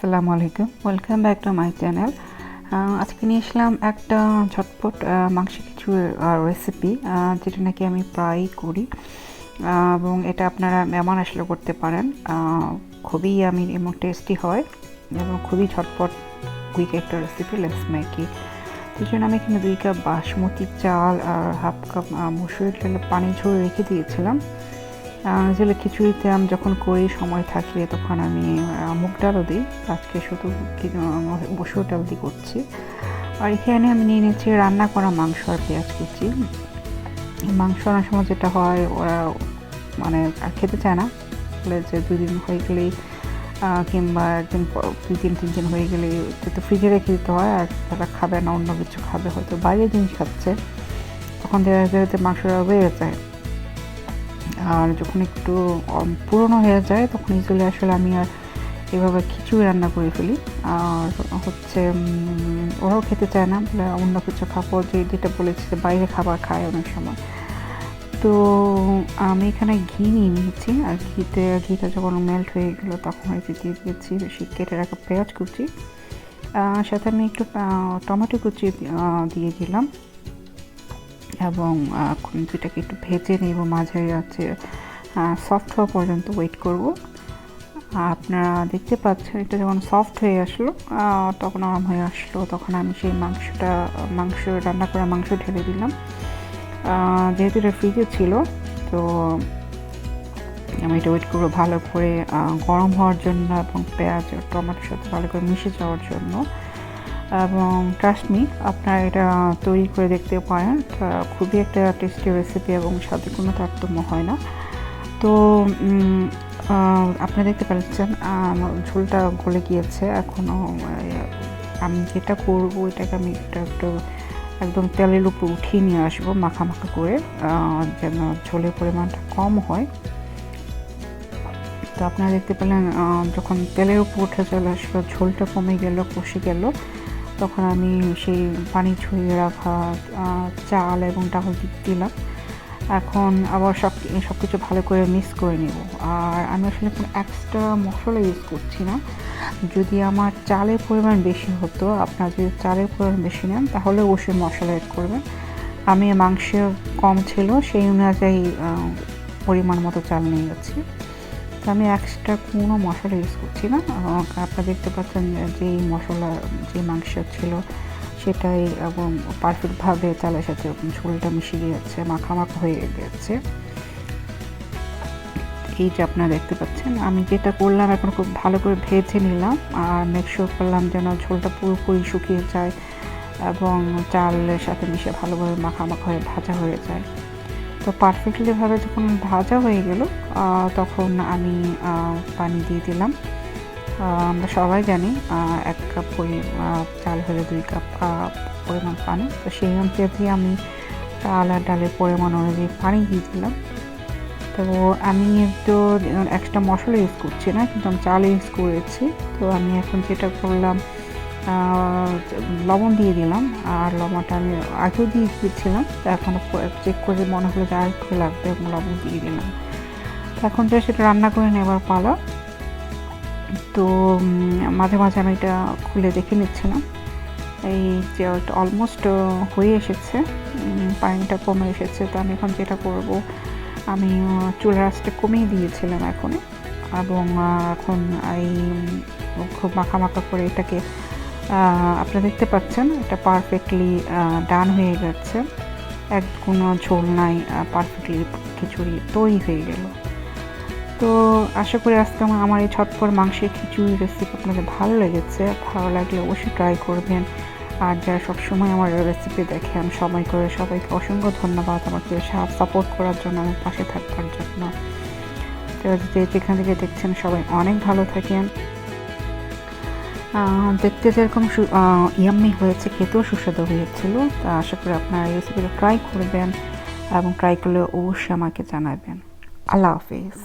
আসসালামু আলাইকুম, welcome back to my channel. আজকে নিয়ে আসলাম একটা ঝটপট মাংসের কিছু রেসিপি, যেটা নাকি আমি প্রায়ই করি এবং এটা আপনারা মেহমান আসলে করতে পারেন। খুবই আমি এবং টেস্টি হয় এবং খুবই ঝটপট কুইক একটা রেসিপি। Let's make it. এই জন্য আমি এখানে 2 কাপ বাসমতি চাল আর হাফ কাপ মসুরের ডালে পানি ঝরে রেখে দিয়েছিলাম। আসলে খিচুড়িতে আমি যখন করি সময় থাকলে তখন আমি মুগ ডালও দিই। আজকে শুধু মসুর ডাল দিয়ে করছি। আর এখানে আমি নিয়ে নিচ্ছি রান্না করা মাংস আর পেঁয়াজ কুচি। মাংস অনেক সময় যেটা হয়, ওরা মানে আর খেতে চায় না, বলে যে 2 দিন হয়ে গেলেই কিংবা একদিন 2 দিন 3 দিন হয়ে গেলেই তো ফ্রিজে রেখে দিতে হয়। আর তারা খাবে না, অন্য কিছু খাবে, হয়তো বাইরের জিনিস খাচ্ছে, তখন দেখা যায় মাংসটা বেড়ে যায়। আর যখন একটু পুরনো হয়ে যায় তখন ইজিলি আসলে আমি আর এভাবে খিচুড়ি রান্না করে ফেলি। আর হচ্ছে ওরাও খেতে চায় না, বলে অন্য কিছু খাবো, যেটা বলেছি যে বাইরে খাবার খায় অনেক সময়। তো আমি এখানে ঘি নিয়ে নিয়েছি, আর ঘিটা যখন মেল্ট হয়ে গেলো তখন হয়েছে দিয়ে দিয়েছি বেশি কেটে রাখা পেঁয়াজ কুচি, সাথে আমি একটু টমেটো কুচি দিয়ে দিলাম এবং দুইটাকে একটু ভেজে নেব, মাঝারি আছে সফট হওয়া পর্যন্ত ওয়েট করব। আপনারা দেখতে পাচ্ছেন এটা যখন সফট হয়ে আসলো, তখন নরম হয়ে আসলো, তখন আমি সেই মাংস রান্না করা মাংস ঢেলে দিলাম। যেহেতু এটা ফ্রিজে ছিল, তো আমি এটা ওয়েট করবো ভালো করে গরম হওয়ার জন্য এবং পেঁয়াজ আর টমেটোর সাথে ভালো করে মিশে যাওয়ার জন্য। এবং ট্রাস্ট মি, আপনারা এটা তৈরি করে দেখতে পারেন। খুবই একটা টেস্টি রেসিপি এবং স্বাদে কোনো তারতম্য হয় না। তো আপনারা দেখতে পাচ্ছেন ঝোলটা গলে গিয়েছে। এখনও আমি যেটা করবো এটাকে আমি একটু একদম তেলের উপর উঠিয়ে নিয়ে আসবো মাখা মাখা করে, যেন ঝোলের পরিমাণটা কম হয়। তো আপনারা দেখতে পেলেন যখন তেলের উপর উঠে চলে আসলো, ঝোলটা কমে গেল, কষে গেল, তখন আমি সেই পানি ছড়িয়ে রাখা চাল এবং ডাল দিলাম। এখন আবার সব কিছু ভালো করে মিক্স করে নেব। আর আমি আসলে কোনো এক্সট্রা মশলা ইউজ করছি না। যদি আমার চালের পরিমাণ বেশি হতো, আপনারা যদি চালের পরিমাণ বেশি নেন তাহলে অবশ্যই মশলা অ্যাড করবেন। আমি মাংস কম ছিল, সেই অনুযায়ী পরিমাণ মতো চাল নিয়ে গেছি। তো আমি এক্সট্রা কোনো মশলা ইউজ করছি না। আপনারা দেখতে পাচ্ছেন যে মাংস ছিল সেটাই এবং পারফেক্টভাবে চালের সাথে ঝোলটা মিশে গিয়েছে, মাখা হয়ে গেছে। এই যে আপনারা দেখতে পাচ্ছেন, আমি যেটা করলাম এখন খুব ভালো করে ভেজে নিলাম আর মেকশিওর করলাম যেন ঝোলটা পুরোপুরি শুকিয়ে যায় এবং চালের সাথে মিশে ভালোভাবে মাখা হয়ে ভাজা হয়ে যায়। তো পারফেক্টলিভাবে যখন ভাজা হয়ে গেল, তখন আমি পানি দিয়ে দিলাম। আমরা সবাই জানি 1 কাপ চাল হলে 2 কাপ পরিমাণ পানি। তো সেই অনুযায়ী আমি চাল আর ডালের পরিমাণ অনুযায়ী পানি দিয়ে দিলাম। তো আমি তো এক্সট্রা মশলা ইউজ করছি না, কিন্তু আমি চাল ইউজ করেছি। তো আমি এখন যেটা করলাম, লবণ দিয়ে দিলাম। আর লবণটা আমি আগেও দিয়ে দিয়েছিলাম, তো এখন চেক করে মনে হলো যে আর একটু লাগবে এবং লবণ দিয়ে দিলাম। তো এখন তো সেটা রান্না করে নেবার পালা। তো মাঝে মাঝে আমি এটা খুলে দেখে নিচ্ছিলাম। এই যে অলমোস্ট হয়ে এসেছে, পানিটা কমে এসেছে। তো আমি এখন যেটা করব, আমি চুলার আঁচটা কমিয়ে দিয়েছিলাম এখন, এবং এখন এই খুব মাখা করে এটাকে আপনারা দেখতে পাচ্ছেন এটা পারফেক্টলি ডান হয়ে গেছে, কোনো ঝোল নাই, পারফেক্টলি খিচুড়ি তৈরি হয়ে গেল। তো আশা করি আজকে আমার এই ঝটপট মাংসের খিচুড়ি রেসিপি আপনাদের ভালো লেগেছে। ভালো লাগলে অবশ্যই ট্রাই করবেন। আর যারা সবসময় আমার রেসিপি দেখেন, সবাইকে অসংখ্য ধন্যবাদ আমাকে সাপোর্ট করার জন্য, আমার পাশে থাকার জন্য। তো যেখান থেকে দেখছেন সবাই অনেক ভালো থাকেন। দেখতে যেরকম ইয়াম্মি হয়েছে, খেতেও সুস্বাদু হয়েছিল। তা আশা করি আপনারা এই রেসিপিটা ট্রাই করবেন এবং ট্রাই করলে অবশ্যই আমাকে জানাবেন। আল্লাহ হাফেজ।